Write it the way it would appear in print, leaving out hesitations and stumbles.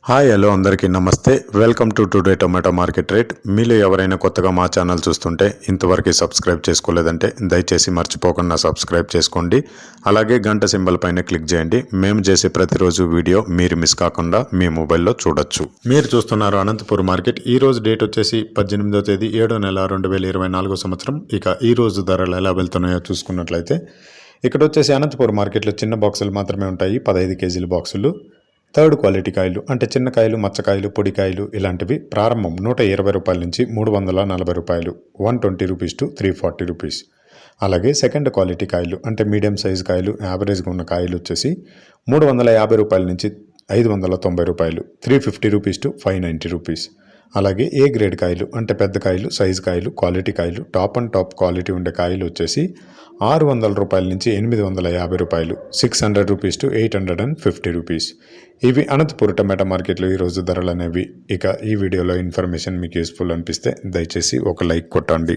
Hi hello అందరికీ నమస్తే. Welcome to today tomato market rate. మీలో ఎవరైనా కొత్తగా మా ఛానల్ చూస్తుంటే ఇంతవరకు సబ్స్క్రైబ్ చేసుకోలేదంటే దయచేసి మర్చిపోకుండా సబ్స్క్రైబ్ చేసుకోండి. అలాగే గంట సింబల్ పైన క్లిక్ చేయండి. మేము చేసే ప్రతిరోజు వీడియో మీరు మిస్ కాకుండా మీ మొబైల్లో చూడొచ్చు. మీరు చూస్తున్నారు అనంతపూర్ మార్కెట్. ఈ రోజు డేట్ వచ్చేసి 18వ తేదీ 7వ నెల 2024 సంవత్సరం. ఇక ఈ రోజు ధరలు ఎలా వెళ్తున్నాయో చూసుకున్నట్లయితే ఇక్కడ వచ్చేసి అనంతపూర్ మార్కెట్లో చిన్న బాక్సులు మాత్రమే ఉంటాయి. 15 కేజీల బాక్సులు. థర్డ్ క్వాలిటీ కాయలు అంటే చిన్న కాయలు, మచ్చకాయలు, పొడికాయలు ఇలాంటివి ప్రారంభం 120 రూపాయల నుంచి 340 రూపాయలు, 120 రూపీస్ టు 340 రూపీస్. అలాగే సెకండ్ క్వాలిటీ కాయలు అంటే మీడియం సైజు కాయలు, యావరేజ్గా ఉన్న కాయలు వచ్చేసి 350 రూపాయల నుంచి 590 రూపాయలు, 350 రూపీస్ టు 590 రూపీస్. అలాగే ఏ గ్రేడ్ కాయలు అంటే పెద్ద కాయలు, సైజు కాయలు, క్వాలిటీ కాయలు, టాప్ అండ్ టాప్ క్వాలిటీ ఉండే కాయలు వచ్చేసి 600 రూపాయల నుంచి 850 రూపాయలు, 600 రూపీస్ టు 850 రూపీస్. ఇవి అనంతపూర్ టమాటా మార్కెట్లో ఈరోజు ధరలు అనేవి. ఇక ఈ వీడియోలో ఇన్ఫర్మేషన్ మీకు యూస్ఫుల్ అనిపిస్తే దయచేసి ఒక లైక్ కొట్టండి.